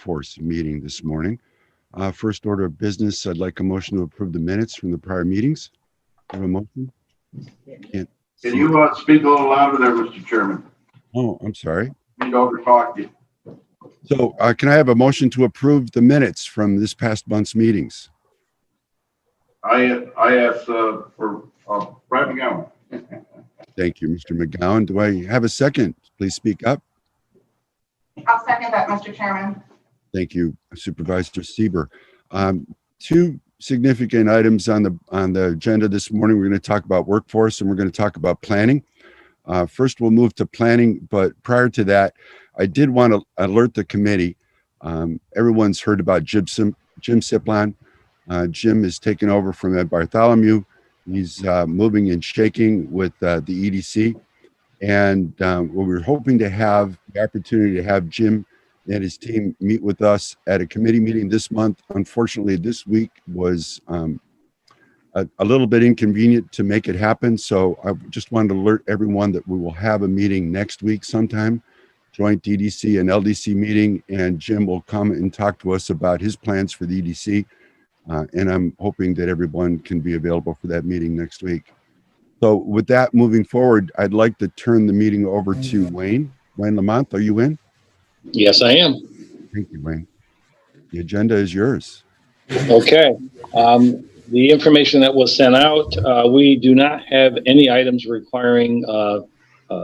workforce meeting this morning. First order of business, I'd like a motion to approve the minutes from the prior meetings. Have a motion? Can you speak a little louder there, Mr. Chairman? Oh, I'm sorry. Need to overtalk you. So can I have a motion to approve the minutes from this past month's meetings? I asked for Brad McGowan. Thank you, Mr. McGowan. Do I have a second? Please speak up. I'll second that, Mr. Chairman. Thank you, Supervisor Sieber. Two significant items on the agenda this morning. We're going to talk about workforce and we're going to talk about planning. First, we'll move to planning, but prior to that, I did want to alert the committee. Everyone's heard about Jim Siplon. Jim is taking over from Ed Bartholomew. He's moving and shaking with the EDC. And we're hoping to have the opportunity to have Jim and his team meet with us at a committee meeting this month. Unfortunately, this week was a little bit inconvenient to make it happen. So I just wanted to alert everyone that we will have a meeting next week sometime, joint EDC and LDC meeting, and Jim will come and talk to us about his plans for the EDC. And I'm hoping that everyone can be available for that meeting next week. So with that, moving forward, I'd like to turn the meeting over to Wayne. Wayne Lamont, are you in? Yes, I am. Thank you, Wayne. The agenda is yours. Okay. The information that was sent out, we do not have any items requiring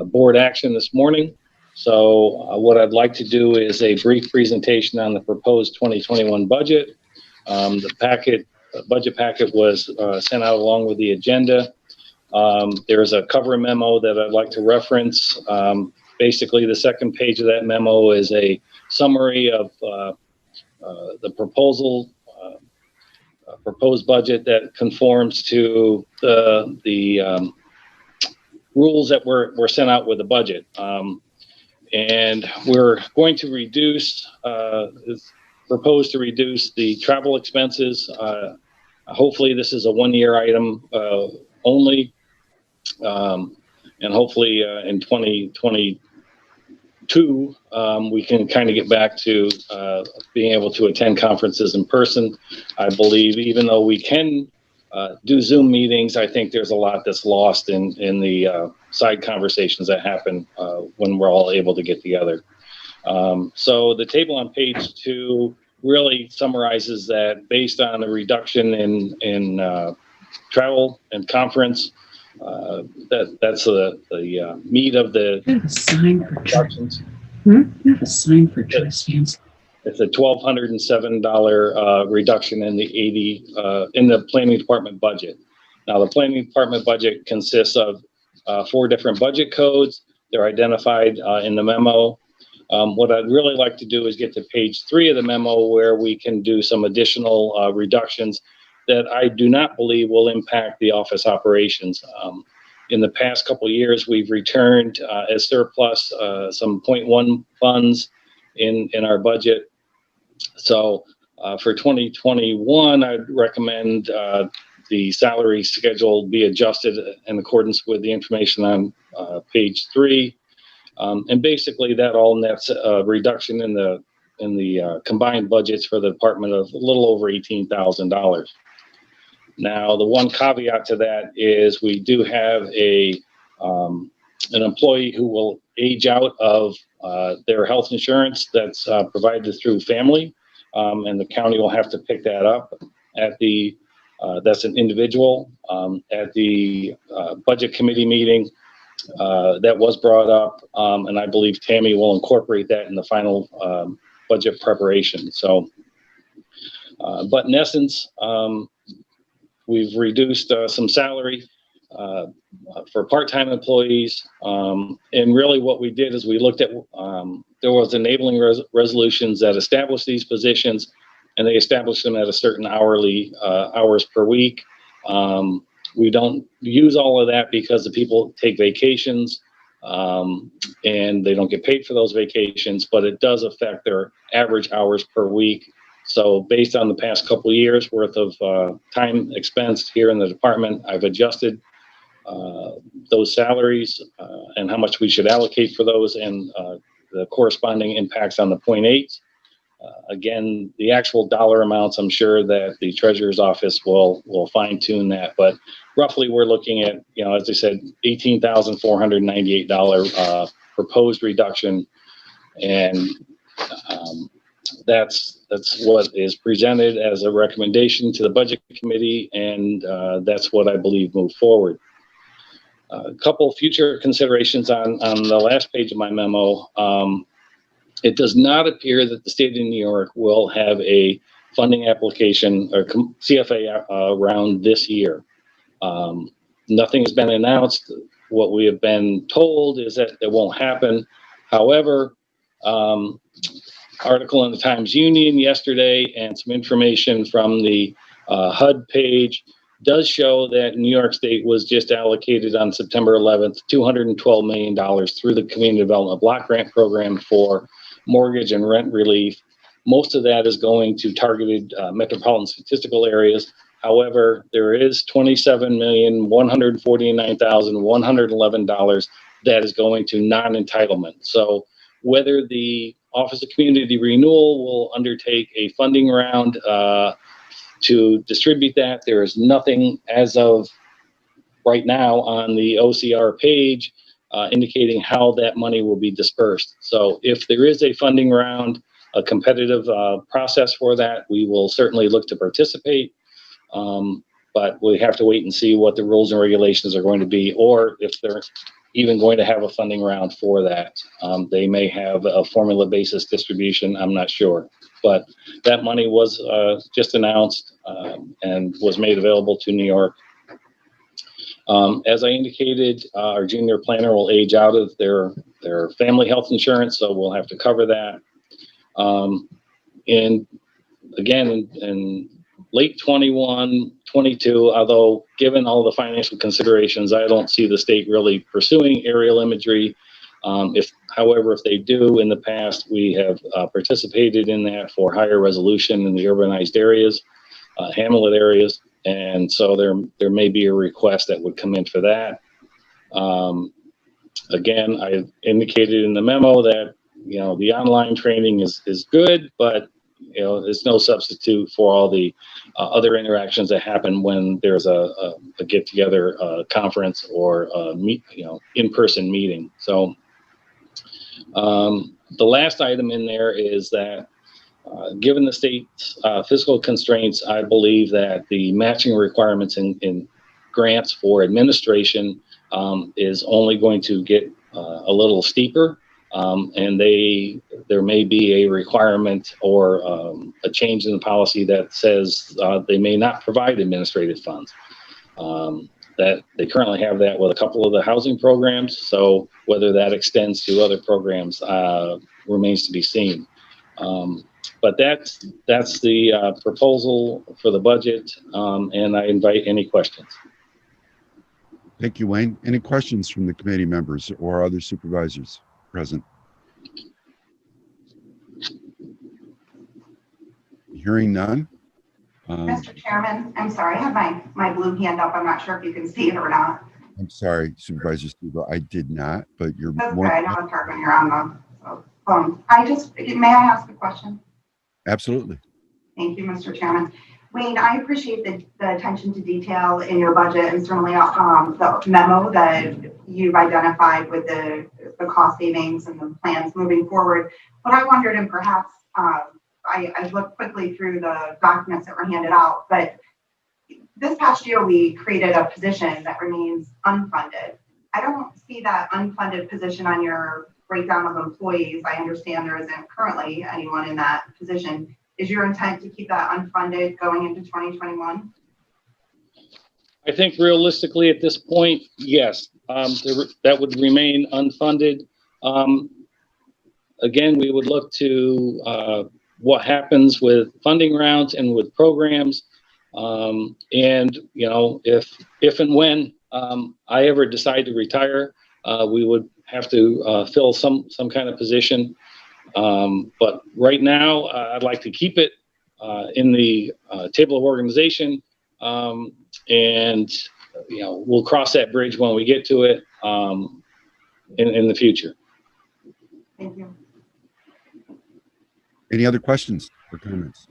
board action this morning. So what I'd like to do is a brief presentation on the proposed 2021 budget. The budget packet was sent out along with the agenda. There's a cover memo that I'd like to reference. Basically, the second page of that memo is a summary of the proposed budget that conforms to the rules that were sent out with the budget. And we're going to propose to reduce the travel expenses. Hopefully this is a one-year item only. And hopefully in 2022, we can kind of get back to being able to attend conferences in person. I believe even though we can do Zoom meetings, I think there's a lot that's lost in the side conversations that happen when we're all able to get together. So the table on page 2 really summarizes that based on a reduction in travel and conference, that's the meat of the reductions. You have a sign for trustees. It's a $1,207 reduction in the planning department budget. Now, the planning department budget consists of 4 different budget codes. They're identified in the memo. What I'd really like to do is get to page 3 of the memo where we can do some additional reductions that I do not believe will impact the office operations. In the past couple of years, we've returned as surplus some 0.1 funds in our budget. So for 2021, I'd recommend the salary schedule be adjusted in accordance with the information on page 3. And basically that all nets a reduction in the combined budgets for the department of a little over $18,000. Now, the one caveat to that is we do have an employee who will age out of their health insurance that's provided through family, and the county will have to pick that up at that's an individual. At the budget committee meeting, that was brought up, and I believe Tammy will incorporate that in the final budget preparation. So, but in essence, we've reduced some salary for part-time employees. And really what we did is we looked at, there was enabling resolutions that established these positions, and they established them at a certain hourly hours per week. We don't use all of that because the people take vacations and they don't get paid for those vacations, but it does affect their average hours per week. So based on the past couple of years worth of time expensed here in the department, I've adjusted those salaries and how much we should allocate for those and the corresponding impacts on the 0.8. Again, the actual dollar amounts, I'm sure that the treasurer's office will fine tune that, but roughly we're looking at, as I said, $18,498 proposed reduction, and that's what is presented as a recommendation to the budget committee, and that's what I believe moved forward. A couple future considerations on the last page of my memo. It does not appear that the state of New York will have a funding application or CFA round this year. Nothing has been announced. What we have been told is that it won't happen. However, article in the Times Union yesterday and some information from the HUD page does show that New York State was just allocated on September 11th, $212 million through the Community Development Block Grant Program for mortgage and rent relief. Most of that is going to targeted metropolitan statistical areas. However, there is $27,149,111 that is going to non-entitlement. So whether the Office of Community Renewal will undertake a funding round to distribute that, there is nothing as of right now on the OCR page indicating how that money will be dispersed. So if there is a funding round, a competitive process for that, we will certainly look to participate. But we have to wait and see what the rules and regulations are going to be, or if they're even going to have a funding round for that. They may have a formula basis distribution, I'm not sure. But that money was just announced and was made available to New York. As I indicated, our junior planner will age out of their family health insurance, so we'll have to cover that. And again, in late 21, 22, although given all the financial considerations, I don't see the state really pursuing aerial imagery. However, if they do, in the past, we have participated in that for higher resolution in the urbanized areas, hamlet areas. And so there may be a request that would come in for that. Again, I indicated in the memo that, the online training is good, but, there's no substitute for all the other interactions that happen when there's a get-together conference or in-person meeting. So the last item in there is that given the state's fiscal constraints, I believe that the matching requirements in grants for administration is only going to get a little steeper, and there may be a requirement or a change in the policy that says they may not provide administrative funds. That they currently have that with a couple of the housing programs, so whether that extends to other programs remains to be seen. But that's the proposal for the budget, and I invite any questions. Thank you, Wayne. Any questions from the committee members or other supervisors present? Hearing none. Mr. Chairman, I'm sorry, I have my blue hand up. I'm not sure if you can see it or not. I'm sorry, Supervisor Steve, I did not, but you're That's more. okay. I know it's hard when you're on the phone. May I ask a question? Absolutely. Thank you, Mr. Chairman. Wayne, I appreciate the attention to detail in your budget, and certainly the memo that you've identified with the cost savings and the plans moving forward. But I wondered, and perhaps I looked quickly through the documents that were handed out, but this past year we created a position that remains unfunded. I don't see that unfunded position on your breakdown of employees. I understand there isn't currently anyone in that position. Is your intent to keep that unfunded going into 2021? I think realistically at this point, yes, that would remain unfunded. Again, we would look to what happens with funding rounds and with programs. And, if and when I ever decide to retire, we would have to fill some kind of position. But right now, I'd like to keep it in the table of organization, and we'll cross that bridge when we get to it in the future. Thank you. Any other questions or comments?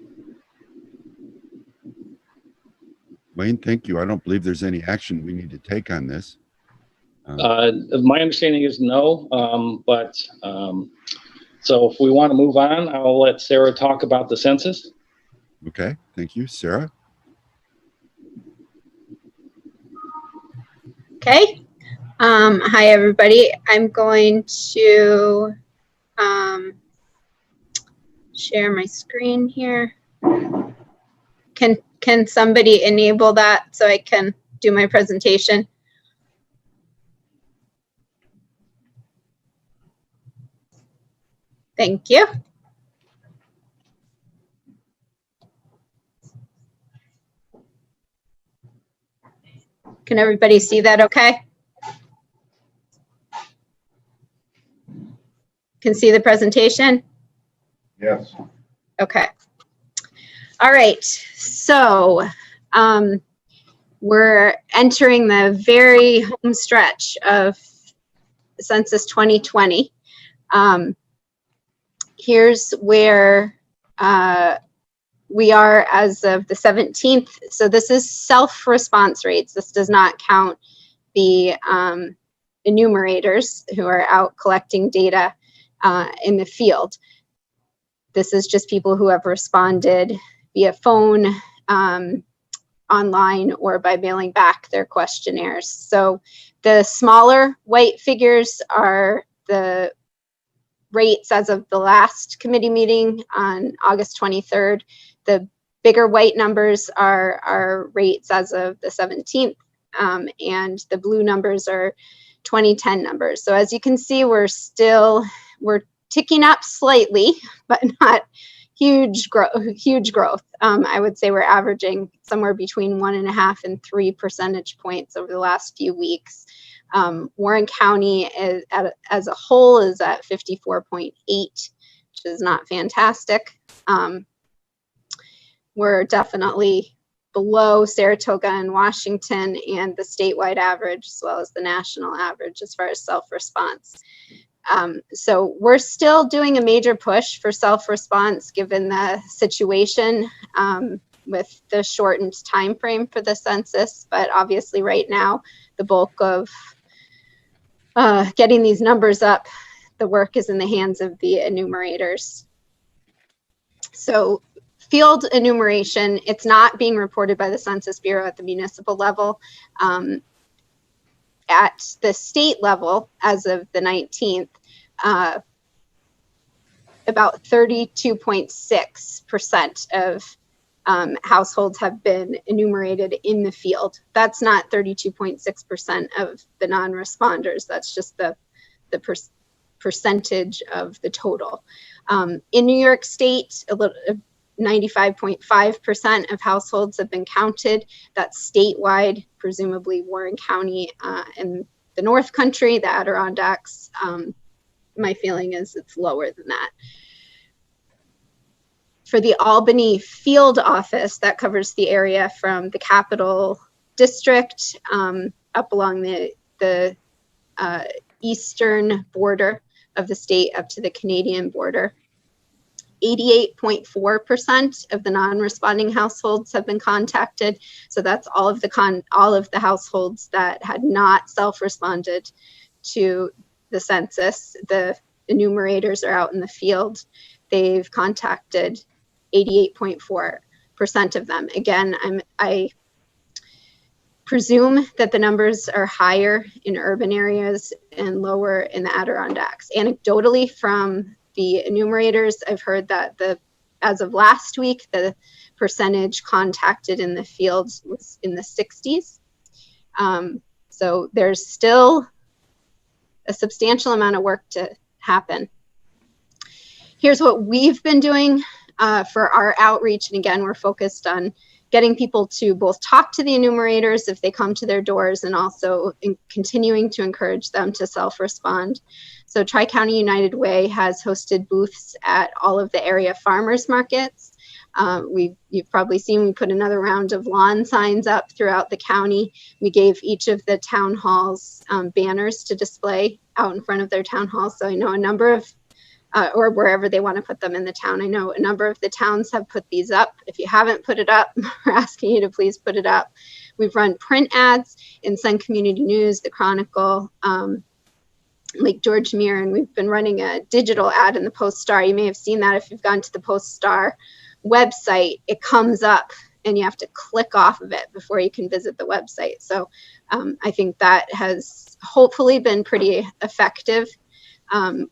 Wayne, thank you. I don't believe there's any action we need to take on this. My understanding is no, so if we want to move on, I'll let Sarah talk about the census. Okay, thank you. Sarah? Okay. Hi, everybody. I'm going to share my screen here. Can somebody enable that so I can do my presentation? Thank you. Can everybody see that okay? Can see the presentation? Yes. Okay. All right. So we're entering the very home stretch of Census 2020. Here's where we are as of the 17th. So this is self-response rates. This does not count the enumerators who are out collecting data in the field. This is just people who have responded via phone, online, or by mailing back their questionnaires. So the smaller white figures are the rates as of the last committee meeting on August 23rd. The bigger white numbers are rates as of the 17th, and the blue numbers are 2010 numbers. So as you can see, we're ticking up slightly, but not huge growth. I would say we're averaging somewhere between 1.5 and 3 percentage points over the last few weeks. Warren County is as a whole is at 54.8, which is not fantastic. We're definitely below Saratoga and Washington and the statewide average, as well as the national average as far as self-response. So we're still doing a major push for self-response given the situation with the shortened time frame for the census. But obviously right now, the bulk of getting these numbers up, the work is in the hands of the enumerators. So field enumeration, it's not being reported by the Census Bureau at the municipal level. At the state level, as of the 19th, about 32.6% of households have been enumerated in the field. That's not 32.6% of the non-responders. That's just the percentage of the total. In New York State, 95.5% of households have been counted. That's statewide, presumably Warren County and the North Country, the Adirondacks. My feeling is it's lower than that. For the Albany field office, that covers the area from the Capital District up along the eastern border of the state up to the Canadian border. 88.4% of the non-responding households have been contacted. So that's all of the households that had not self-responded to the census. The enumerators are out in the field. They've contacted 88.4% of them. Again, I presume that the numbers are higher in urban areas and lower in the Adirondacks. Anecdotally from the enumerators, I've heard that as of last week, the percentage contacted in the fields was in the 60s. So there's still a substantial amount of work to happen. Here's what we've been doing for our outreach. And again, we're focused on getting people to both talk to the enumerators if they come to their doors and also continuing to encourage them to self-respond. So Tri-County United Way has hosted booths at all of the area farmers markets. You've probably seen we put another round of lawn signs up throughout the county. We gave each of the town halls banners to display out in front of their town halls. So I know a number of or wherever they want to put them in the town. I know a number of the towns have put these up. If you haven't put it up, we're asking you to please put it up. We've run print ads in Sun Community News, the Chronicle, Lake George Mirror, and we've been running a digital ad in the Post-Star. You may have seen that if you've gone to the Post-Star website. It comes up and you have to click off of it before you can visit the website. So I think that has hopefully been pretty effective.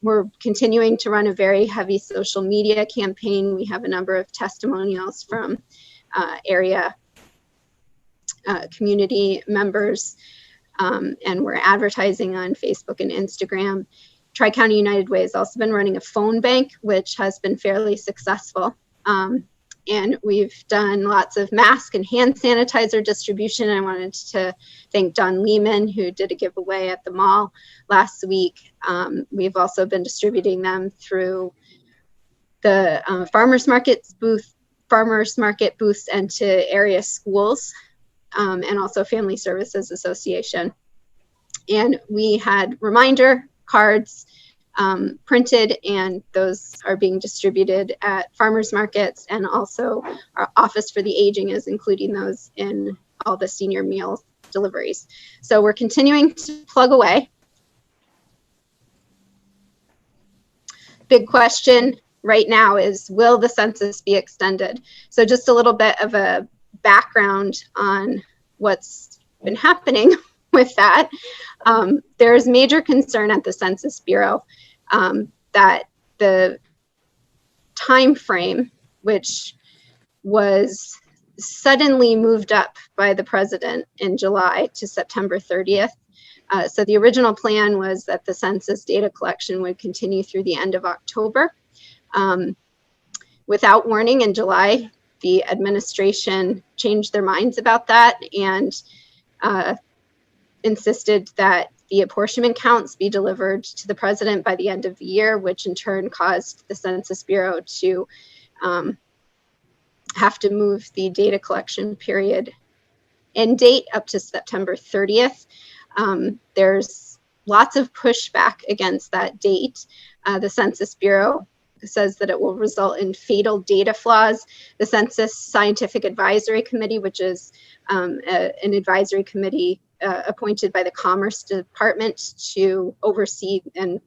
We're continuing to run a very heavy social media campaign. We have a number of testimonials from area community members, and we're advertising on Facebook and Instagram. Tri-County United Way has also been running a phone bank, which has been fairly successful. And we've done lots of mask and hand sanitizer distribution. I wanted to thank Don Lehman, who did a giveaway at the mall last week. We've also been distributing them through the farmers market booths and to area schools, and also Family Services Association. And we had reminder cards printed, and those are being distributed at farmers markets, and also our Office for the Aging is including those in all the senior meal deliveries. So we're continuing to plug away. Big question right now is, will the census be extended? So just a little bit of a background on what's been happening with that. There's major concern at the Census Bureau that the time frame, which was suddenly moved up by the president in July to September 30th. So the original plan was that the census data collection would continue through the end of October. Without warning, in July, the administration changed their minds about that and insisted that the apportionment counts be delivered to the president by the end of the year, which in turn caused the Census Bureau to have to move the data collection period end date up to September 30th. There's lots of pushback against that date. The Census Bureau says that it will result in fatal data flaws. The Census Scientific Advisory Committee, which is an advisory committee appointed by the Commerce Department to oversee and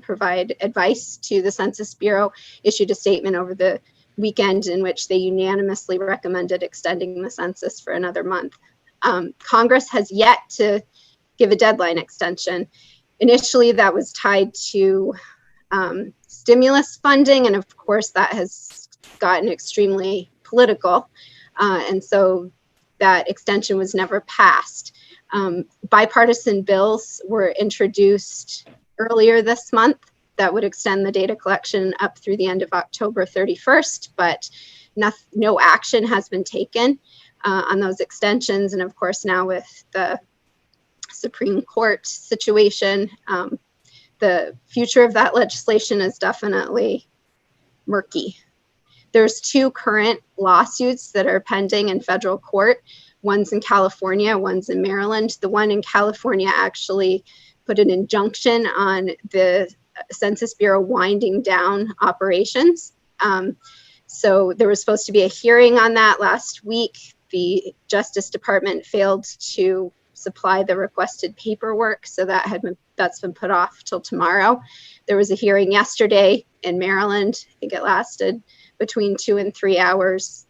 provide advice to the Census Bureau, issued a statement over the weekend in which they unanimously recommended extending the census for another month. Congress has yet to give a deadline extension. Initially, that was tied to stimulus funding, and of course that has gotten extremely political, and so that extension was never passed. Bipartisan bills were introduced earlier this month that would extend the data collection up through the end of October 31st, but no action has been taken on those extensions. And of course, now with the Supreme Court situation, the future of that legislation is definitely murky. There's two current lawsuits that are pending in federal court. One's in California, one's in Maryland. The one in California actually put an injunction on the Census Bureau winding down operations. So there was supposed to be a hearing on that last week. The Justice Department failed to supply the requested paperwork, so that's been put off till tomorrow. There was a hearing yesterday in Maryland. I think it lasted between 2 and 3 hours.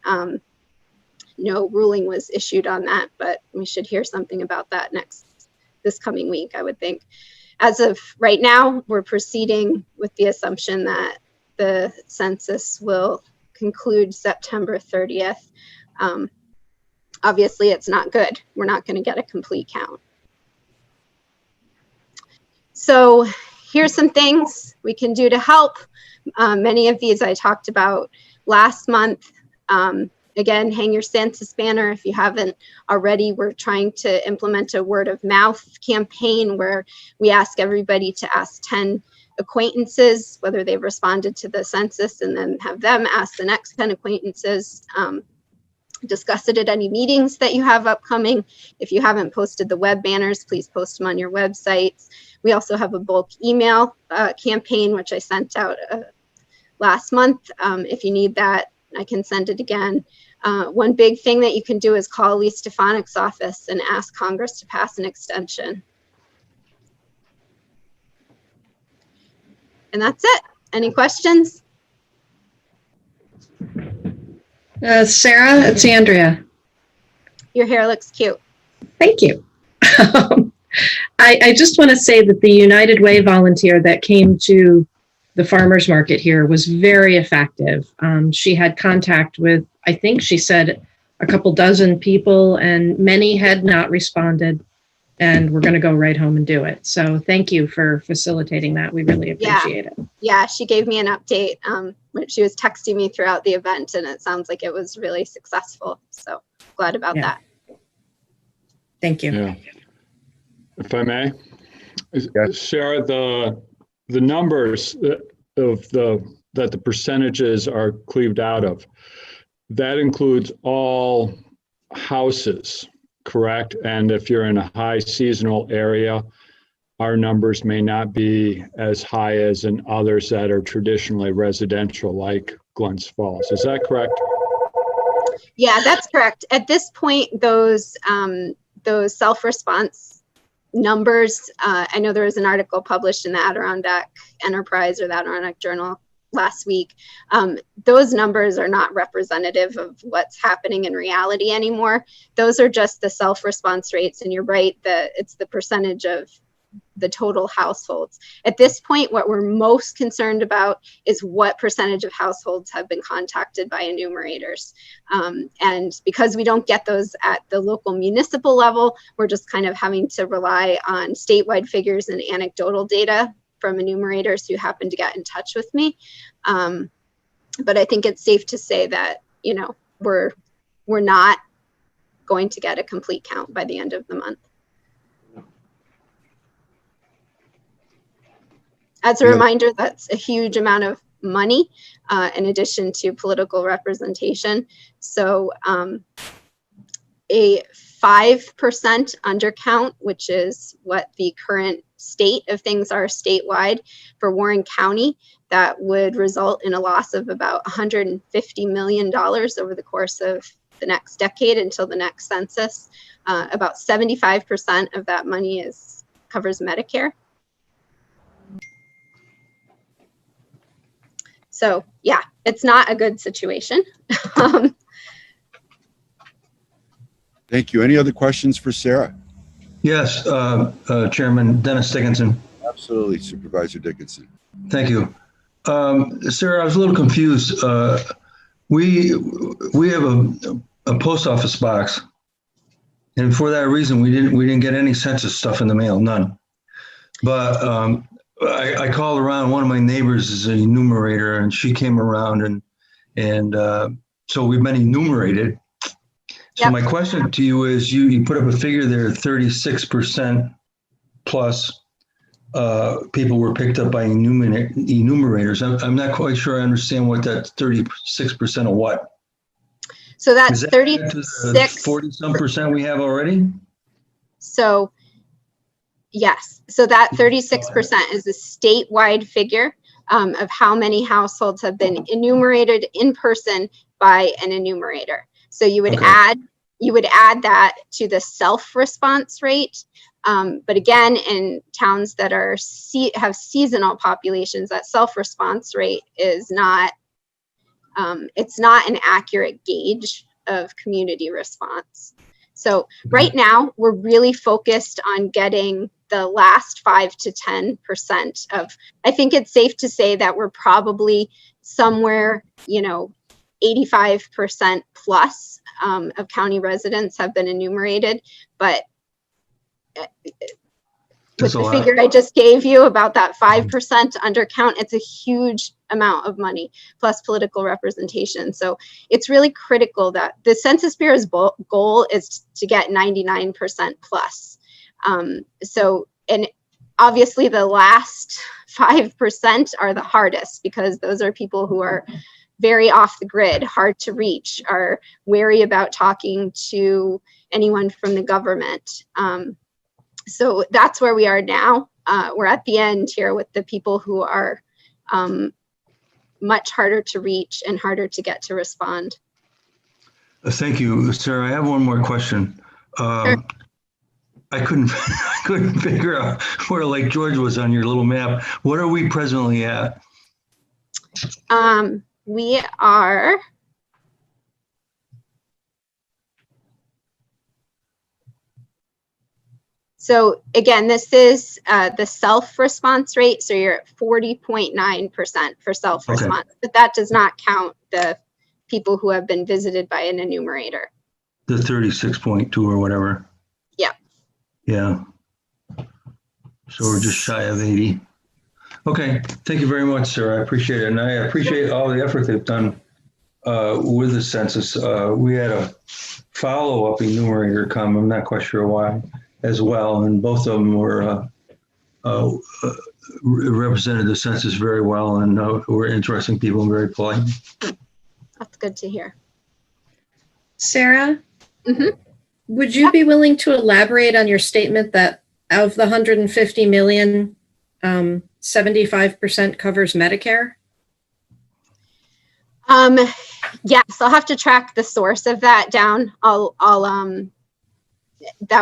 No ruling was issued on that, but we should hear something about that this coming week, I would think. As of right now, we're proceeding with the assumption that the census will conclude September 30th. Obviously, it's not good. We're not going to get a complete count. So here's some things we can do to help. Many of these I talked about last month. Again, hang your census banner if you haven't already. We're trying to implement a word of mouth campaign where we ask everybody to ask 10 acquaintances whether they've responded to the census, and then have them ask the next 10 acquaintances. Discuss it at any meetings that you have upcoming. If you haven't posted the web banners, please post them on your websites. We also have a bulk email campaign, which I sent out last month. If you need that, I can send it again. One big thing that you can do is call Lee Stefanik's office and ask Congress to pass an extension. And that's it. Any questions? Sarah, it's Andrea. Your hair looks cute. Thank you. I just want to say that the United Way volunteer that came to the farmers market here was very effective. She had contact with, I think she said, a couple dozen people, and many had not responded, and we're going to go right home and do it. So thank you for facilitating that. We really appreciate it. Yeah, she gave me an update. She was texting me throughout the event, and it sounds like it was really successful. So glad about that. Thank you. Yeah. If I may, Yes. Sarah, the numbers that the percentages are cleaved out of, that includes all houses, correct? And if you're in a high seasonal area, our numbers may not be as high as in others that are traditionally residential, like Glens Falls. Is that correct? Yeah, that's correct. At this point, those self-response numbers, I know there was an article published in the Adirondack Enterprise or the Adirondack Journal last week. Those numbers are not representative of what's happening in reality anymore. Those are just the self-response rates, and you're right that it's the percentage of the total households. At this point, what we're most concerned about is what percentage of households have been contacted by enumerators. And because we don't get those at the local municipal level, we're just kind of having to rely on statewide figures and anecdotal data from enumerators who happen to get in touch with me. But I think it's safe to say that, you know, we're not going to get a complete count by the end of the month. As a reminder, that's a huge amount of money in addition to political representation. So a 5% undercount, which is what the current state of things are statewide for Warren County, that would result in a loss of about $150 million over the course of the next decade until the next census. About 75% of that money covers Medicare. So yeah, it's not a good situation. Thank you. Any other questions for Sarah? Yes, Chairman Dennis Dickinson. Absolutely, Supervisor Dickinson. Thank you. Sarah, I was a little confused. We have a post office box, and for that reason, we didn't get any census stuff in the mail, none. But I called around. One of my neighbors is an enumerator, and she came around, and so we've been enumerated. So Yep. my question to you is, you put up a figure there, 36% plus people were picked up by enumerators. I'm not quite sure I understand what that 36% of what. So that's Is that 36. 40-some% we have already? So yes, so that 36% is a statewide figure of how many households have been enumerated in person by an enumerator. So you would add that to the self-response rate. But again, in towns that have seasonal populations, that self-response rate is not, it's not an accurate gauge of community response. So right now, we're really focused on getting the last 5 to 10% of, I think it's safe to say that we're probably somewhere, 85% plus of county residents have been enumerated. But with the figure I just gave you about that 5% undercount, it's a huge amount of money plus political representation. So it's really critical that the Census Bureau's goal is to get 99% plus. And obviously the last 5% are the hardest, because those are people who are very off the grid, hard to reach, are wary about talking to anyone from the government. So that's where we are now. we're at the end here with the people who are much harder to reach and harder to get to respond. Thank you, Sarah. I have one more question. Sure. I couldn't figure out where Lake George was on your little map. What are we presently at? We are so again, this is the self-response rate. So you're at 40.9% for self-response, Okay. but that does not count the people who have been visited by an enumerator. The 36.2 or whatever. Yeah. Yeah. So we're just shy of 80. Okay. Thank you very much, sir. I appreciate it. And I appreciate all the effort they've done with the census. We had a follow-up enumerator come, I'm not quite sure why, as well. And both of them were represented the census very well and were interesting people and very polite. That's good to hear. Sarah, Mhm. would you be willing to elaborate on your statement that of the 150 million, 75% covers Medicare? Yes, I'll have to track the source of that down. That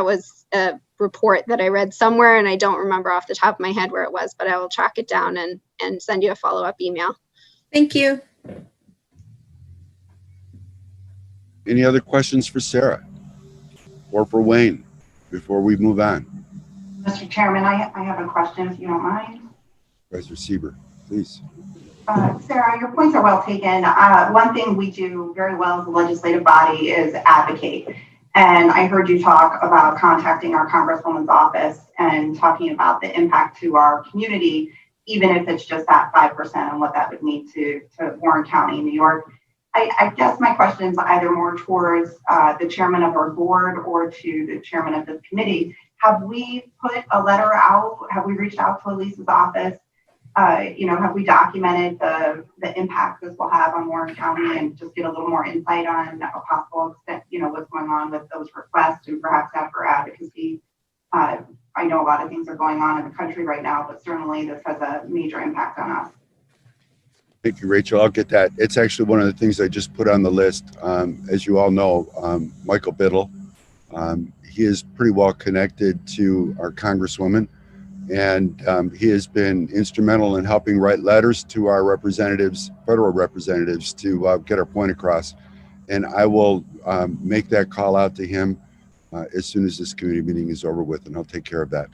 was a report that I read somewhere and I don't remember off the top of my head where it was, but I will track it down and send you a follow-up email. Thank you. Any other questions for Sarah or for Wayne before we move on? Mr. Chairman, I have a question, if you don't mind. Supervisor Sieber, please. Sarah, your points are well taken. One thing we do very well as a legislative body is advocate. And I heard you talk about contacting our Congresswoman's office and talking about the impact to our community, even if it's just that 5% and what that would mean to Warren County, New York. I guess my question is either more towards the chairman of our board or to the chairman of this committee. Have we put a letter out? Have we reached out to Elise's office? Have we documented the impact this will have on Warren County and just get a little more insight on a possible extent, what's going on with those requests and perhaps have her advocacy? I know a lot of things are going on in the country right now, but certainly this has a major impact on us. Thank you, Rachel. I'll get that. It's actually one of the things I just put on the list. As you all know, Michael Biddle, he is pretty well connected to our Congresswoman, and he has been instrumental in helping write letters to our representatives, federal representatives, to get our point across. And I will make that call out to him as soon as this committee meeting is over with, and I'll take care of that.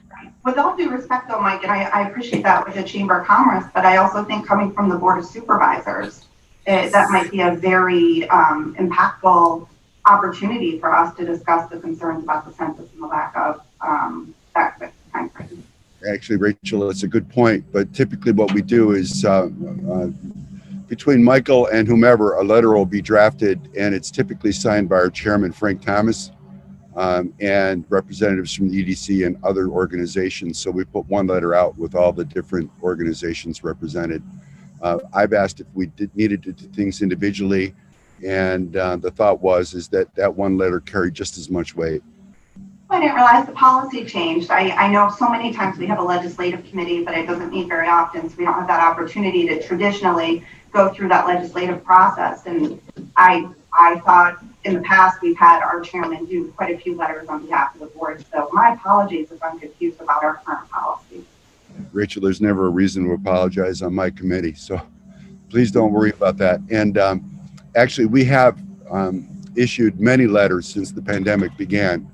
With all due respect, though, Mike, and I appreciate that with the Chamber of Commerce, but I also think coming from the Board of Supervisors, that might be a very impactful opportunity for us to discuss the concerns about the census and the lack of that time frame. Actually, Rachel, it's a good point, but typically what we do is between Michael and whomever, a letter will be drafted, and it's typically signed by our chairman, Frank Thomas, and representatives from the EDC and other organizations. So we put one letter out with all the different organizations represented. I've asked if we needed to do things individually, and the thought is that one letter carried just as much weight. I didn't realize the policy changed. I know so many times we have a legislative committee, but it doesn't meet very often, so we don't have that opportunity to traditionally go through that legislative process. And I thought in the past we've had our chairman do quite a few letters on behalf of the board. So my apologies if I'm confused about our current policy. Rachel, there's never a reason to apologize on my committee, so please don't worry about that. And actually, we have issued many letters since the pandemic began,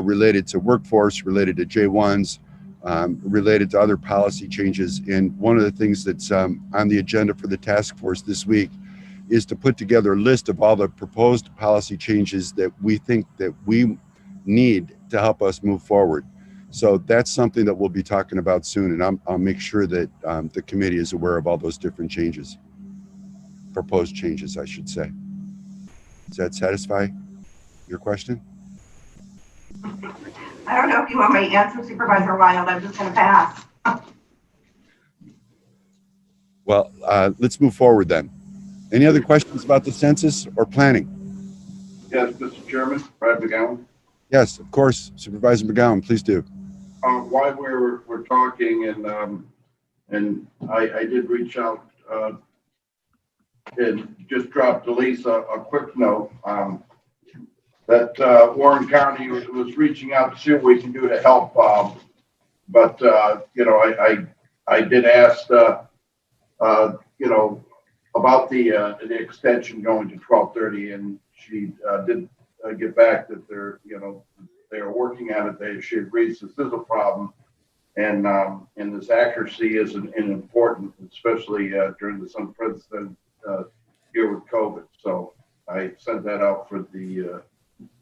related to workforce, related to J1s, related to other policy changes. And one of the things that's on the agenda for the task force this week is to put together a list of all the proposed policy changes that we think that we need to help us move forward. So that's something that we'll be talking about soon, and I'll make sure that the committee is aware of all those different changes, proposed changes, I should say. Does that satisfy your question? I don't know if you want my answer, Supervisor Wild. I'm just going to pass. Well, let's move forward then. Any other questions about the census or planning? Yes, Mr. Chairman, Brad McGowan. Yes, of course. Supervisor McGowan, please do. while we're talking, and I did reach out and just dropped Elisa a quick note that Warren County was reaching out to see what we can do to help. But you know, I did ask you know, about the extension going to 12:30, and she did get back that they're, you know, they are working on it. She agrees this is a problem, and this accuracy is important, especially during this unprecedented year with COVID. So I sent that out for the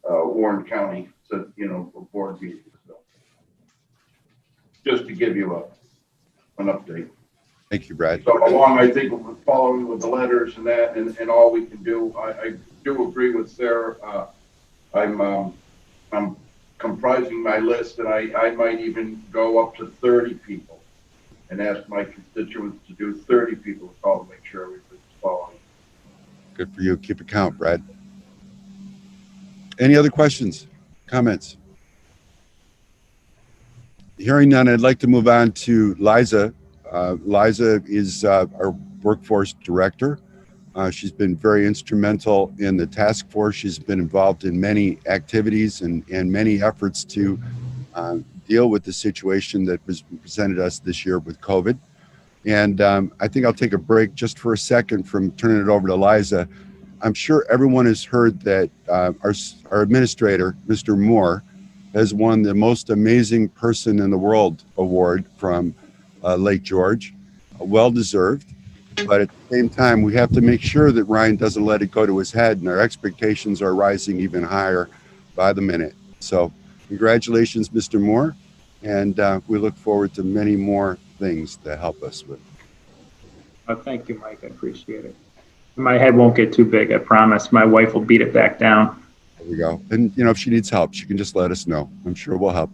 Warren County, so, you know, board meeting. So just to give you an update. Thank you, Brad. So along, I think we're following with the letters and that, and all we can do. I do agree with Sarah. I'm comprising my list, and I might even go up to 30 people and ask my constituents to do 30 people to call to make sure everybody's following. Good for you. Keep a count, Brad. Any other questions, comments? Hearing none, I'd like to move on to Liza. Liza is our workforce director. She's been very instrumental in the task force. She's been involved in many activities and many efforts to deal with the situation that was presented us this year with COVID. And I think I'll take a break just for a second from turning it over to Liza. I'm sure everyone has heard that our administrator, Mr. Moore, has won the most amazing person in the world award from Lake George. Well-deserved. But at the same time, we have to make sure that Ryan doesn't let it go to his head, and our expectations are rising even higher by the minute. So congratulations, Mr. Moore, and we look forward to many more things to help us with. Oh, thank you, Mike. I appreciate it. My head won't get too big, I promise. My wife will beat it back down. There we go. And, you know, if she needs help, she can just let us know. I'm sure we'll help.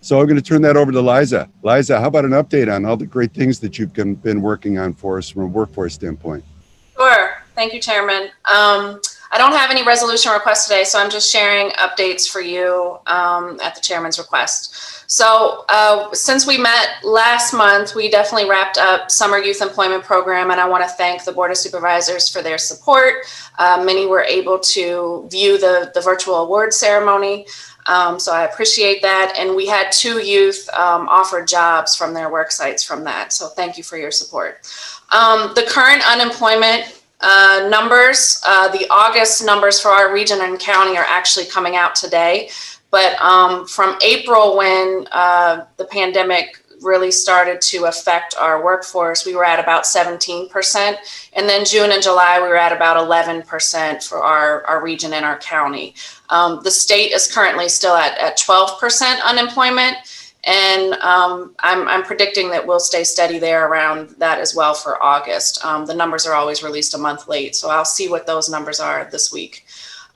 So I'm going to turn that over to Liza. Liza, how about an update on all the great things that you've been working on for us from a workforce standpoint? Sure. Thank you, Chairman. I don't have any resolution requests today, so I'm just sharing updates for you at the Chairman's request. So since we met last month, we definitely wrapped up Summer Youth Employment Program, and I want to thank the Board of Supervisors for their support. Many were able to view the virtual award ceremony. So I appreciate that. And we had 2 youth offered jobs from their work sites from that. So thank you for your support. The current unemployment numbers, the August numbers for our region and county are actually coming out today. But from April, when the pandemic really started to affect our workforce, we were at about 17%. And then June and July, we were at about 11% for our region and our county. The state is currently still at 12% unemployment. And I'm predicting that we'll stay steady there around that as well for August. The numbers are always released a month late, so I'll see what those numbers are this week.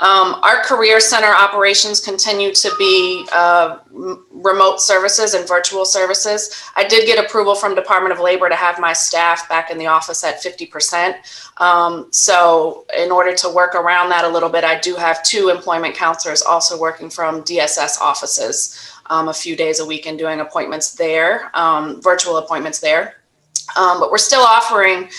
Our Career Center operations continue to be remote services and virtual services. I did get approval from Department of Labor to have my staff back in the office at 50%. So in order to work around that a little bit, I do have 2 employment counselors also working from DSS offices a few days a week and doing appointments there, virtual appointments there. But we're still offering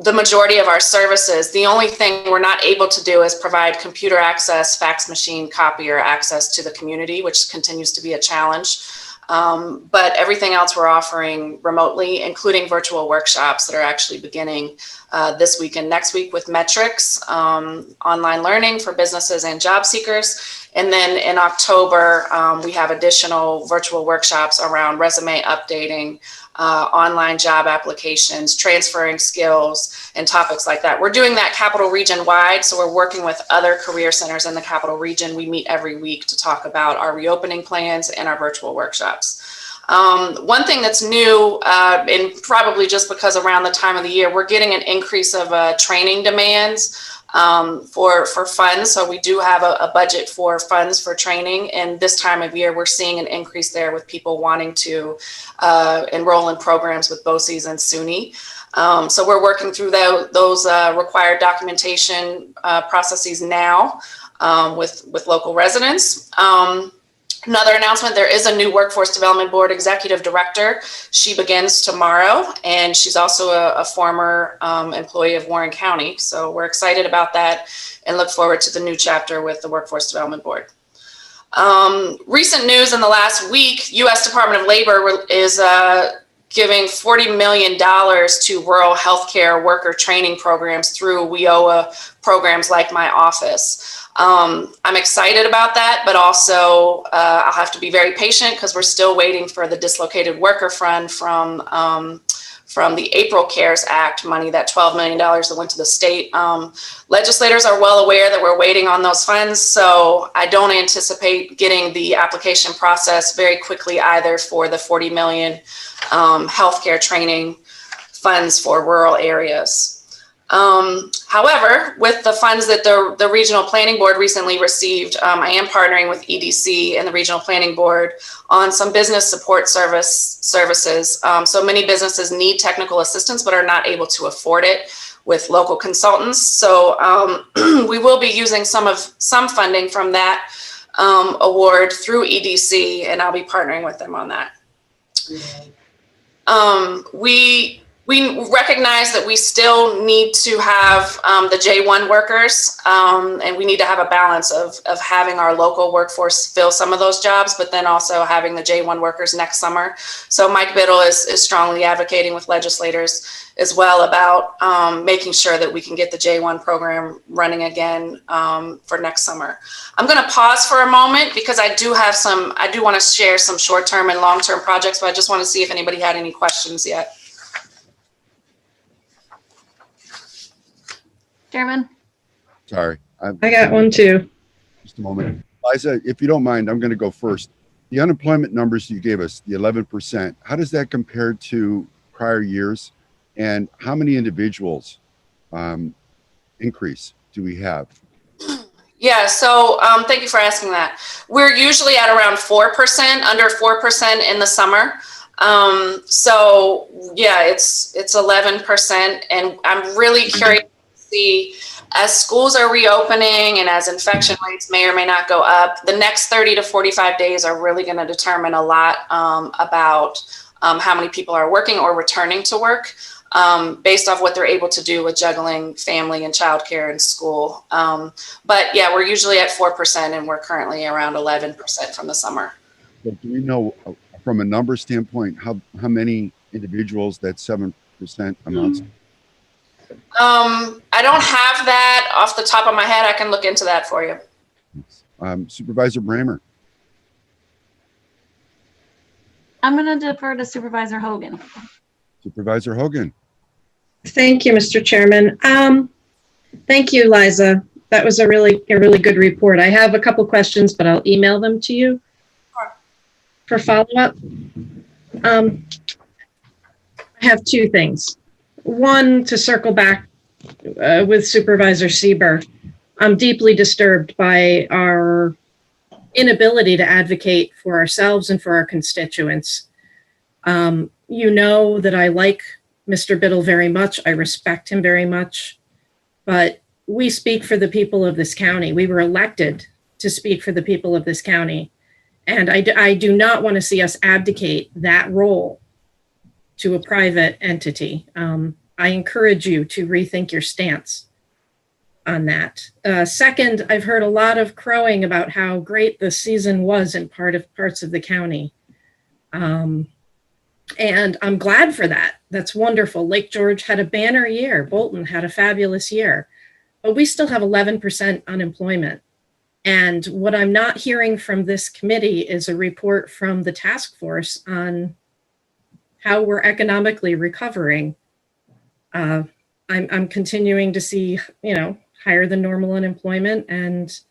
the majority of our services. The only thing we're not able to do is provide computer access, fax machine, copier access to the community, which continues to be a challenge. But everything else we're offering remotely, including virtual workshops that are actually beginning this week and next week with metrics, online learning for businesses and job seekers. And then in October, we have additional virtual workshops around resume updating, online job applications, transferring skills, and topics like that. We're doing that Capital Region wide, so we're working with other career centers in the Capital Region. We meet every week to talk about our reopening plans and our virtual workshops. One thing that's new, and probably just because around the time of the year, we're getting an increase of training demands for funds. So we do have a budget for funds for training. And this time of year, we're seeing an increase there with people wanting to enroll in programs with BOCES and SUNY. So we're working through those required documentation processes now with local residents. Another announcement, there is a new Workforce Development Board Executive Director. She begins tomorrow, and she's also a former employee of Warren County. So we're excited about that and look forward to the new chapter with the Workforce Development Board. Recent news in the last week, U.S. Department of Labor is giving $40 million to rural healthcare worker training programs through WIOA programs like My Office. I'm excited about that, but also I'll have to be very patient because we're still waiting for the dislocated worker fund from the April CARES Act money, that $12 million that went to the state. Legislators are well aware that we're waiting on those funds, so I don't anticipate getting the application process very quickly either for the 40 million healthcare training funds for rural areas. However, with the funds that the Regional Planning Board recently received, I am partnering with EDC and the Regional Planning Board on some business support services. So many businesses need technical assistance but are not able to afford it with local consultants. So we will be using some funding from that award through EDC, and I'll be partnering with them on that. We recognize that we still need to have the J1 workers, and we need to have a balance of having our local workforce fill some of those jobs, but then also having the J1 workers next summer. So Mike Biddle is strongly advocating with legislators as well about making sure that we can get the J1 program running again for next summer. I'm going to pause for a moment because I do want to share some short-term and long-term projects, but I just want to see if anybody had any questions yet. Chairman? Sorry. I got one too. Just a moment. Liza, if you don't mind, I'm going to go first. The unemployment numbers you gave us, the 11%, how does that compare to prior years? And how many individuals increase do we have? Yeah, so thank you for asking that. We're usually at around 4%, under 4% in the summer. So yeah, it's 11%, and I'm really curious to see as schools are reopening and as infection rates may or may not go up, the next 30 to 45 days are really going to determine a lot about how many people are working or returning to work based off what they're able to do with juggling family and childcare and school. But yeah, we're usually at 4% and we're currently around 11% from the summer. But do we know from a number standpoint how many individuals that 7% amounts? I don't have that off the top of my head. I can look into that for you. Supervisor Bramer. I'm going to defer to Supervisor Hogan. Supervisor Hogan. Thank you, Mr. Chairman. Thank you, Liza. That was a really good report. I have a couple questions, but I'll email them to you for follow-up. I have two things. One, to circle back with Supervisor Sieber, I'm deeply disturbed by our inability to advocate for ourselves and for our constituents. You know that I like Mr. Biddle very much. I respect him very much, but we speak for the people of this county. We were elected to speak for the people of this county. And I do not want to see us abdicate that role to a private entity. I encourage you to rethink your stance on that. Second, I've heard a lot of crowing about how great the season was in parts of the county. And I'm glad for that. That's wonderful. Lake George had a banner year. Bolton had a fabulous year. But we still have 11% unemployment. And what I'm not hearing from this committee is a report from the task force on how we're economically recovering. I'm continuing to see, higher than normal unemployment and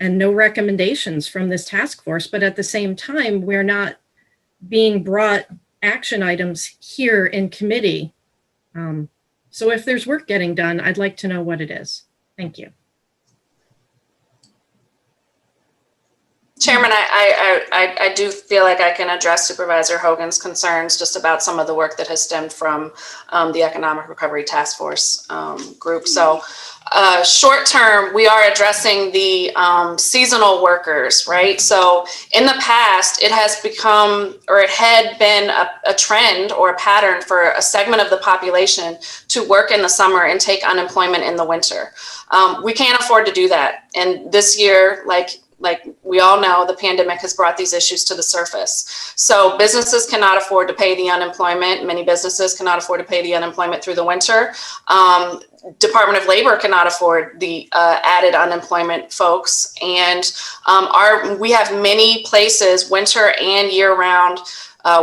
no recommendations from this task force. But at the same time, we're not being brought action items here in committee. So if there's work getting done, I'd like to know what it is. Thank you. Chairman, I do feel like I can address Supervisor Hogan's concerns just about some of the work that has stemmed from the Economic Recovery Task Force group. So short term, we are addressing the seasonal workers, right? So in the past, it has become, or it had been a trend or a pattern for a segment of the population to work in the summer and take unemployment in the winter. We can't afford to do that. And this year, like we all know, the pandemic has brought these issues to the surface. So businesses cannot afford to pay the unemployment. Many businesses cannot afford to pay the unemployment through the winter. Department of Labor cannot afford the added unemployment folks. And we have many places, winter and year-round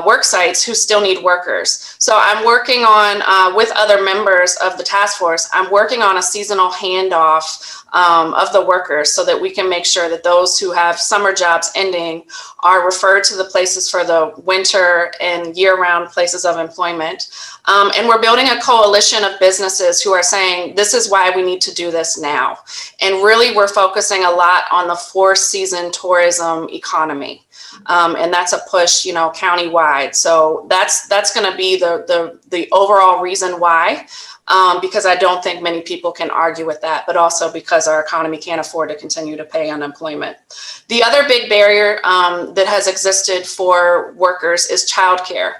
work sites, who still need workers. So I'm working on, with other members of the task force, I'm working on a seasonal handoff of the workers so that we can make sure that those who have summer jobs ending are referred to the places for the winter and year-round places of employment. And we're building a coalition of businesses who are saying, this is why we need to do this now. And really, we're focusing a lot on the four-season tourism economy. And that's a push, county-wide. So that's going to be the overall reason why. Because I don't think many people can argue with that, but also because our economy can't afford to continue to pay unemployment. The other big barrier that has existed for workers is childcare.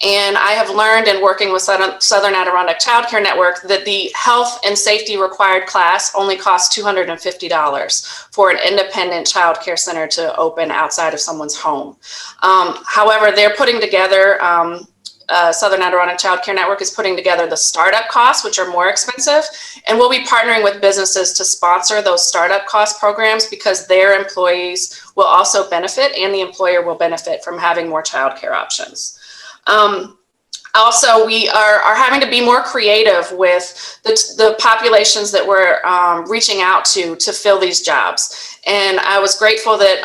And I have learned in working with Southern Adirondack Child Care Network that the health and safety required class only costs $250 for an independent child care center to open outside of someone's home. However, they're putting together Southern Adirondack Child Care Network is putting together the startup costs, which are more expensive, and we'll be partnering with businesses to sponsor those startup cost programs because their employees will also benefit and the employer will benefit from having more childcare options. Also, we are having to be more creative with the populations that we're reaching out to fill these jobs. And I was grateful that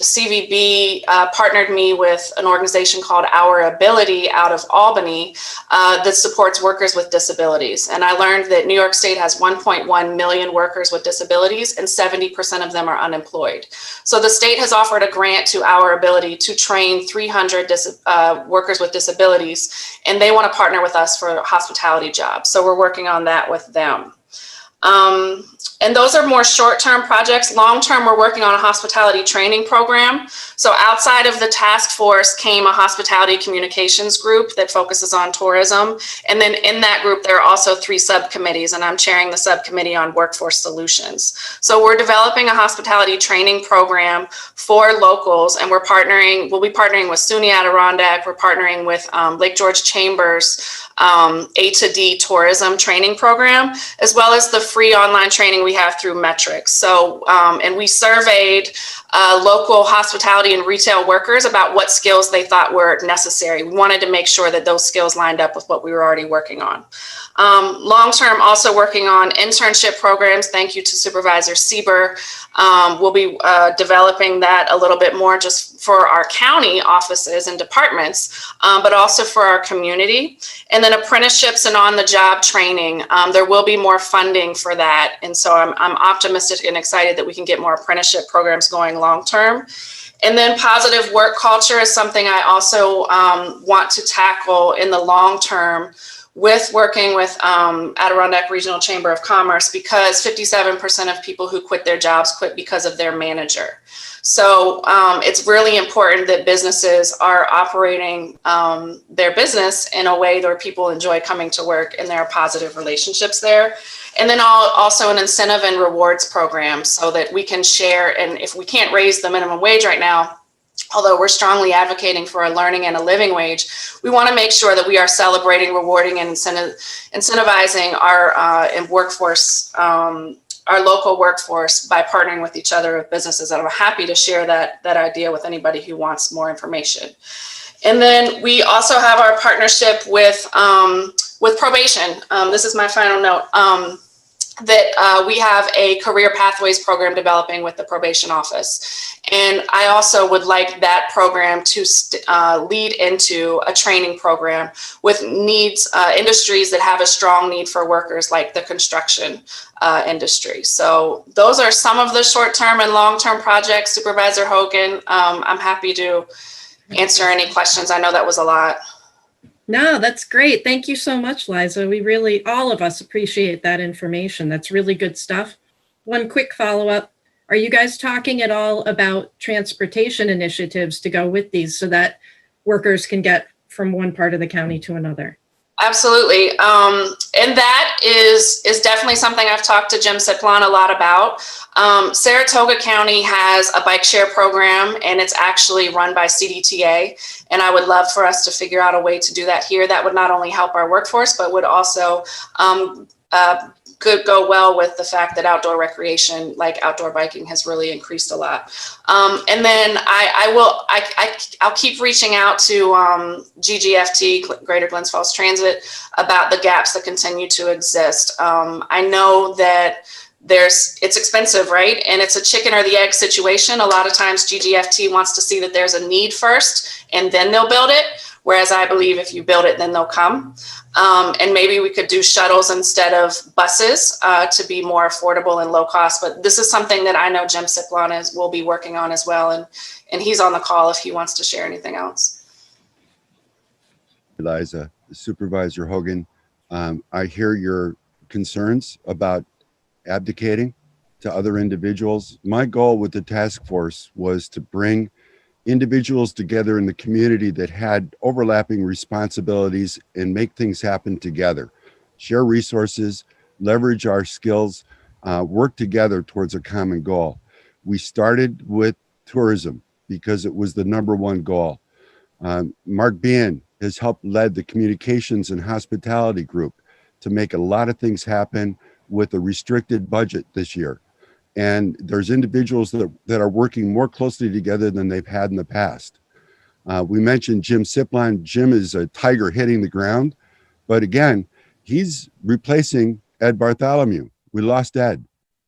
CVB partnered me with an organization called Our Ability out of Albany that supports workers with disabilities. And I learned that New York State has 1.1 million workers with disabilities and 70% of them are unemployed. So the state has offered a grant to Our Ability to train 300 workers with disabilities, and they want to partner with us for hospitality jobs. So we're working on that with them. And those are more short-term projects. Long-term, we're working on a hospitality training program. So outside of the task force came a hospitality communications group that focuses on tourism. And then in that group, there are also 3 subcommittees, and I'm chairing the subcommittee on workforce solutions. So we're developing a hospitality training program for locals, and we'll be partnering with SUNY Adirondack. We're partnering with Lake George Chambers A to D tourism training program, as well as the free online training we have through Metrics. So, and we surveyed local hospitality and retail workers about what skills they thought were necessary. We wanted to make sure that those skills lined up with what we were already working on. Long-term, also working on internship programs. Thank you to Supervisor Sieber. We'll be developing that a little bit more just for our county offices and departments, but also for our community. And then apprenticeships and on-the-job training. There will be more funding for that. And so I'm optimistic and excited that we can get more apprenticeship programs going long-term. And then positive work culture is something I also want to tackle in the long term with working with Adirondack Regional Chamber of Commerce, because 57% of people who quit their jobs quit because of their manager. So it's really important that businesses are operating their business in a way where people enjoy coming to work and there are positive relationships there. And then also an incentive and rewards program so that we can share. And if we can't raise the minimum wage right now, although we're strongly advocating for a learning and a living wage, we want to make sure that we are celebrating, rewarding, and incentivizing our workforce, our local workforce, by partnering with each other with businesses. And I'm happy to share that idea with anybody who wants more information. And then we also have our partnership with probation. This is my final note. that we have a career pathways program developing with the probation office. And I also would like that program to lead into a training program with needs, industries that have a strong need for workers, like the construction industry. So those are some of the short-term and long-term projects, Supervisor Hogan. I'm happy to answer any questions. I know that was a lot. No, that's great. Thank you so much, Liza. We really, all of us appreciate that information. That's really good stuff. One quick follow-up. Are you guys talking at all about transportation initiatives to go with these so that workers can get from one part of the county to another? Absolutely. And that is definitely something I've talked to Jim Siplon a lot about. Saratoga County has a bike share program, and it's actually run by CDTA. And I would love for us to figure out a way to do that here. That would not only help our workforce, but would also could go well with the fact that outdoor recreation, like outdoor biking, has really increased a lot. And then I'll keep reaching out to GGFT, Greater Glens Falls Transit, about the gaps that continue to exist. I know that it's expensive, right? And it's a chicken or the egg situation. A lot of times GGFT wants to see that there's a need first, and then they'll build it. Whereas I believe if you build it, then they'll come. And maybe we could do shuttles instead of buses to be more affordable and low cost. But this is something that I know Jim Siplon will be working on as well. And he's on the call if he wants to share anything else. Eliza, Supervisor Hogan, I hear your concerns about abdicating to other individuals. My goal with the task force was to bring individuals together in the community that had overlapping responsibilities and make things happen together, share resources, leverage our skills, work together towards a common goal. We started with tourism because it was the #1 goal. Mark Bean has helped lead the communications and hospitality group to make a lot of things happen with a restricted budget this year. And there's individuals that are working more closely together than they've had in the past. We mentioned Jim Siplon. Jim is a tiger hitting the ground, but again, he's replacing Ed Bartholomew. We lost Ed.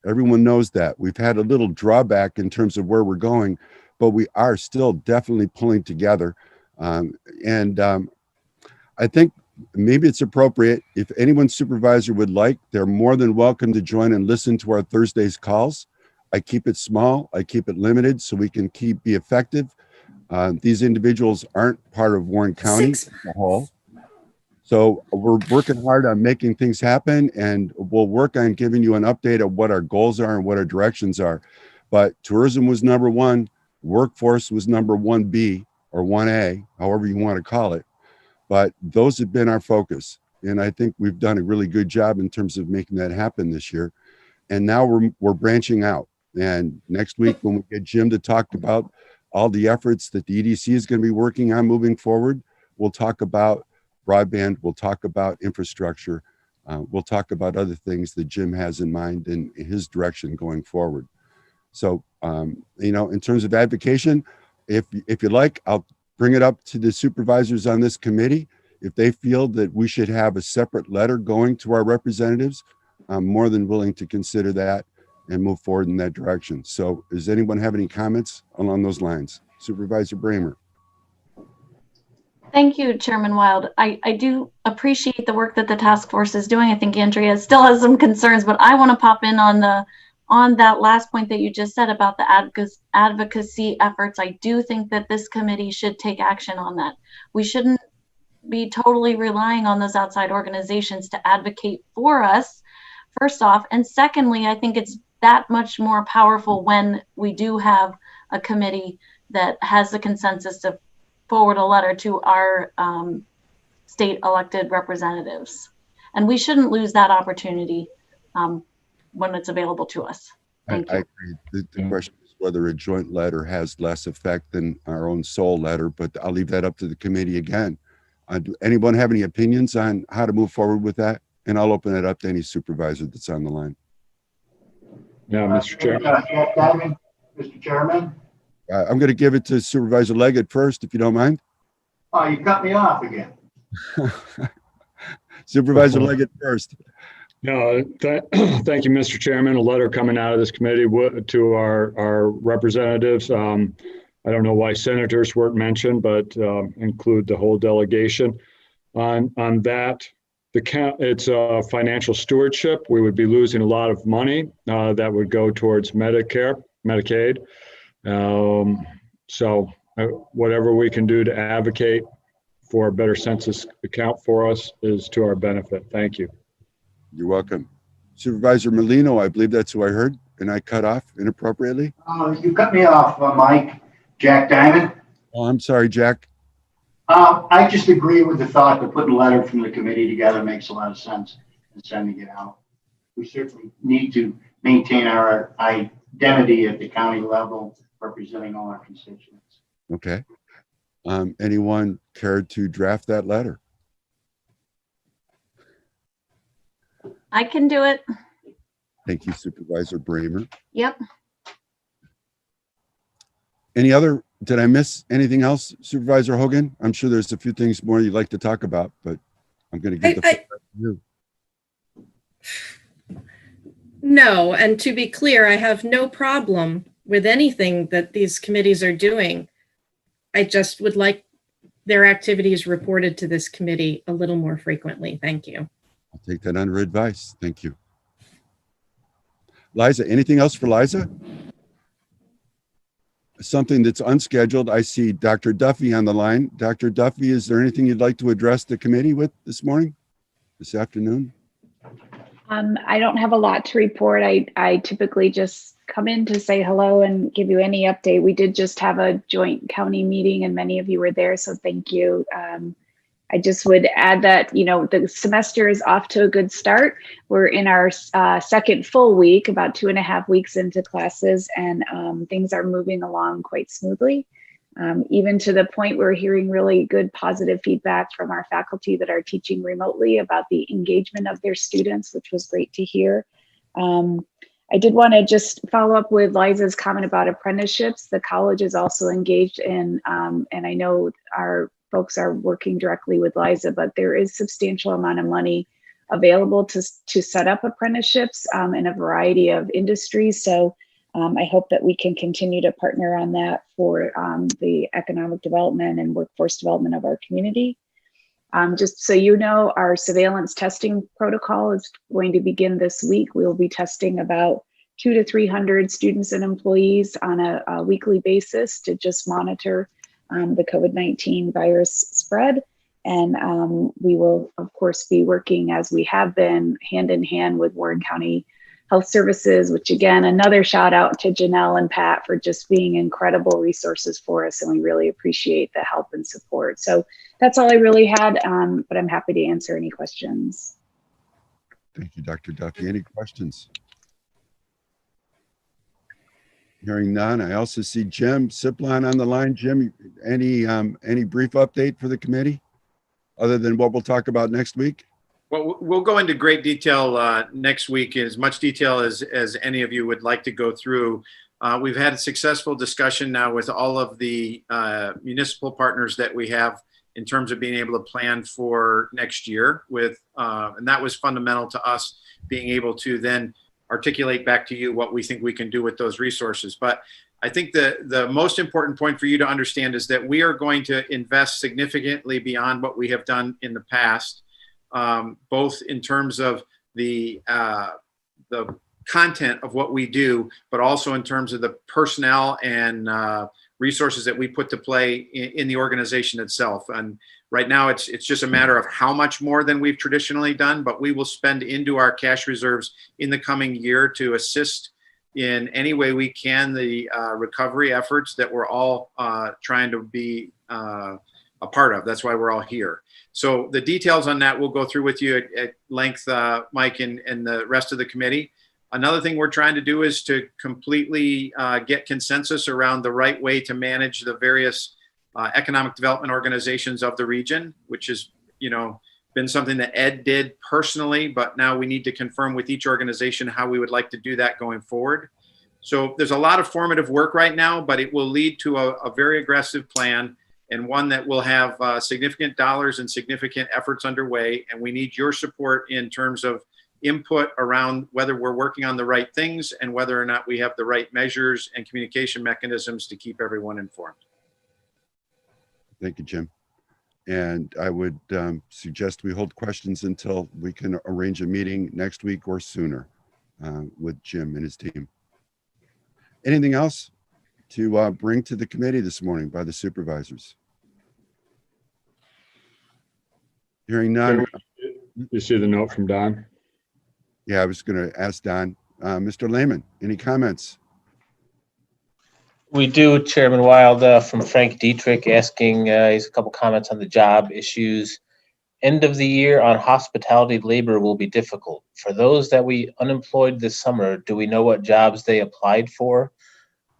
Everyone knows that. We've had a little drawback in terms of where we're going, but we are still definitely pulling together. I think maybe it's appropriate if anyone's supervisor would like, they're more than welcome to join and listen to our Thursdays calls. I keep it small, I keep it limited so we can be effective. These individuals aren't part of Warren County as a whole. So we're working hard on making things happen, and we'll work on giving you an update of what our goals are and what our directions are. But tourism was #1, workforce was #1B or 1A, however you want to call it. But those have been our focus. And I think we've done a really good job in terms of making that happen this year. And now we're branching out. And next week, when we get Jim to talk about all the efforts that the EDC is going to be working on moving forward, we'll talk about broadband, we'll talk about infrastructure, we'll talk about other things that Jim has in mind in his direction going forward. So, in terms of advocation, if you like, I'll bring it up to the supervisors on this committee. If they feel that we should have a separate letter going to our representatives, I'm more than willing to consider that and move forward in that direction. So does anyone have any comments along those lines? Supervisor Bramer. Thank you, Chairman Wild. I do appreciate the work that the task force is doing. I think Andrea still has some concerns, but I want to pop in on that last point that you just said about the advocacy efforts. I do think that this committee should take action on that. We shouldn't be totally relying on those outside organizations to advocate for us, first off. And secondly, I think it's that much more powerful when we do have a committee that has the consensus to forward a letter to our state elected representatives. And we shouldn't lose that opportunity when it's available to us. Thank you. I agree. The question is whether a joint letter has less effect than our own sole letter, but I'll leave that up to the committee again. Do anyone have any opinions on how to move forward with that? And I'll open it up to any supervisor that's on the line. Yeah, Mr. Chairman. Mr. Chairman? I'm going to give it to Supervisor Leggett first, if you don't mind. Oh, you cut me off again. Supervisor Leggett first. No, thank you, Mr. Chairman. A letter coming out of this committee to our representatives. I don't know why senators weren't mentioned, but include the whole delegation. On that, it's a financial stewardship. We would be losing a lot of money that would go towards Medicare, Medicaid. So whatever we can do to advocate for a better census account for us is to our benefit. Thank you. You're welcome. Supervisor Molino, I believe that's who I heard, and I cut off inappropriately. You cut me off, Mike. Jack Diamond. Oh, I'm sorry, Jack. I just agree with the thought that putting a letter from the committee together makes a lot of sense and sending it out. We certainly need to maintain our identity at the county level, representing all our constituents. Okay. Anyone care to draft that letter? I can do it. Thank you, Supervisor Bramer. Yep. Any other, did I miss anything else, Supervisor Hogan? I'm sure there's a few things more you'd like to talk about, but I'm going to give the floor to you. No, and to be clear, I have no problem with anything that these committees are doing. I just would like their activities reported to this committee a little more frequently. Thank you. I'll take that under advice. Thank you. Liza, anything else for Liza? Something that's unscheduled. I see Dr. Duffy on the line. Dr. Duffy, is there anything you'd like to address the committee with this morning, this afternoon? I don't have a lot to report. I typically just come in to say hello and give you any update. We did just have a joint county meeting and many of you were there, so thank you. I just would add that, you know, the semester is off to a good start. We're in our second full week, about 2.5 weeks into classes, and things are moving along quite smoothly. Even to the point we're hearing really good positive feedback from our faculty that are teaching remotely about the engagement of their students, which was great to hear. I did want to just follow up with Liza's comment about apprenticeships. The college is also engaged in, and I know our folks are working directly with Liza, but there is substantial amount of money available to set up apprenticeships in a variety of industries. So I hope that we can continue to partner on that for the economic development and workforce development of our community. Just so you know, our surveillance testing protocol is going to begin this week. We will be testing about 200 to 300 students and employees on a weekly basis to just monitor the COVID-19 virus spread. And we will, of course, be working, as we have been, hand in hand with Warren County Health Services, which again, another shout out to Janelle and Pat for just being incredible resources for us. And we really appreciate the help and support. So that's all I really had, but I'm happy to answer any questions. Thank you, Dr. Duffy. Any questions? Hearing none. I also see Jim Siplon on the line. Jim, any brief update for the committee other than what we'll talk about next week? Well, we'll go into great detail next week, as much detail as any of you would like to go through. We've had a successful discussion now with all of the municipal partners that we have in terms of being able to plan for next year with, and that was fundamental to us being able to then articulate back to you what we think we can do with those resources. But I think the most important point for you to understand is that we are going to invest significantly beyond what we have done in the past, both in terms of the content of what we do, but also in terms of the personnel and resources that we put to play in the organization itself. And right now it's just a matter of how much more than we've traditionally done, but we will spend into our cash reserves in the coming year to assist in any way we can the recovery efforts that we're all trying to be a part of. That's why we're all here. So the details on that we'll go through with you at length, Mike, and the rest of the committee. Another thing we're trying to do is to completely get consensus around the right way to manage the various economic development organizations of the region, which has, been something that Ed did personally, but now we need to confirm with each organization how we would like to do that going forward. So there's a lot of formative work right now, but it will lead to a very aggressive plan, and one that will have significant dollars and significant efforts underway. And we need your support in terms of input around whether we're working on the right things and whether or not we have the right measures and communication mechanisms to keep everyone informed. Thank you, Jim. And I would suggest we hold questions until we can arrange a meeting next week or sooner with Jim and his team. Anything else to bring to the committee this morning by the supervisors? Hearing none. You see the note from Don? Yeah, I was going to ask Don. Mr. Lehman, any comments? We do, Chairman Wild, from Frank Dietrich asking, he's a couple comments on the job issues. End of the year on hospitality labor will be difficult. For those that we unemployed this summer, do we know what jobs they applied for?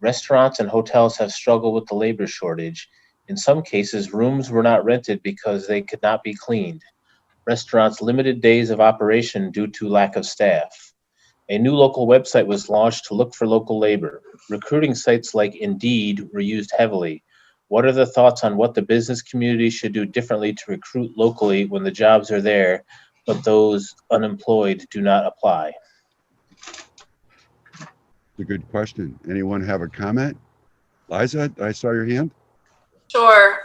Restaurants and hotels have struggled with the labor shortage. In some cases, rooms were not rented because they could not be cleaned. Restaurants limited days of operation due to lack of staff. A new local website was launched to look for local labor. Recruiting sites like Indeed were used heavily. What are the thoughts on what the business community should do differently to recruit locally when the jobs are there, but those unemployed do not apply? A good question. Anyone have a comment? Liza, I saw your hand. Sure.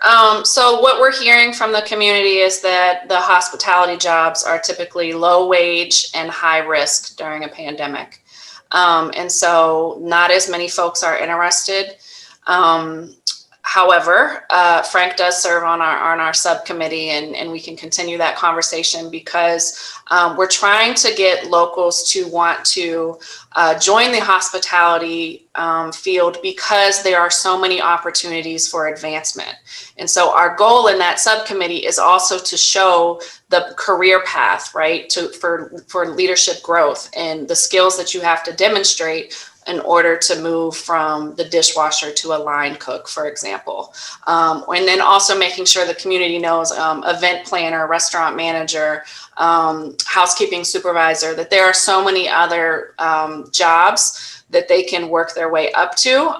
So what we're hearing from the community is that the hospitality jobs are typically low wage and high risk during a pandemic. And so not as many folks are interested. However, Frank does serve on our subcommittee, and we can continue that conversation because we're trying to get locals to want to join the hospitality field because there are so many opportunities for advancement. And so our goal in that subcommittee is also to show the career path, right, for leadership growth and the skills that you have to demonstrate in order to move from the dishwasher to a line cook, for example. And then also making sure the community knows event planner, restaurant manager, housekeeping supervisor, that there are so many other jobs that they can work their way up to.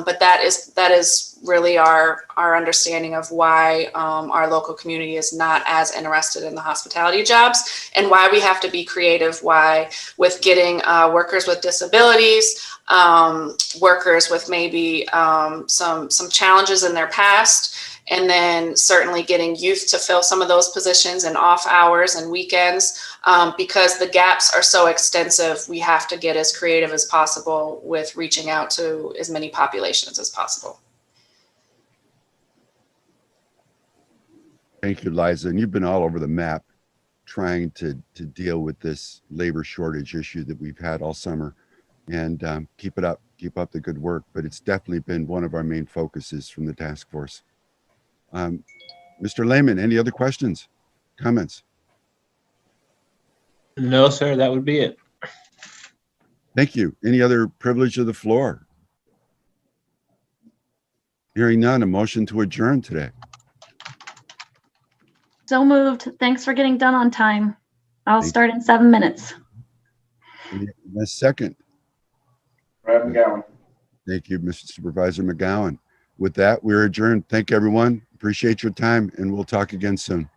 But that is really our understanding of why our local community is not as interested in the hospitality jobs, and why we have to be creative, why with getting workers with disabilities, workers with maybe some challenges in their past, and then certainly getting youth to fill some of those positions in off hours and weekends, because the gaps are so extensive. We have to get as creative as possible with reaching out to as many populations as possible. Thank you, Liza. And you've been all over the map trying to deal with this labor shortage issue that we've had all summer. And keep it up. Keep up the good work. But it's definitely been one of our main focuses from the task force. Mr. Lehman, any other questions, comments? No, sir, that would be it. Thank you. Any other privilege of the floor? Hearing none, a motion to adjourn today. So moved. Thanks for getting done on time. I'll Thank start in 7 minutes. A second. Brad McGowan. Thank you, Mr. Supervisor McGowan. With that, we're adjourned. Thank everyone. Appreciate your time, and we'll talk again soon.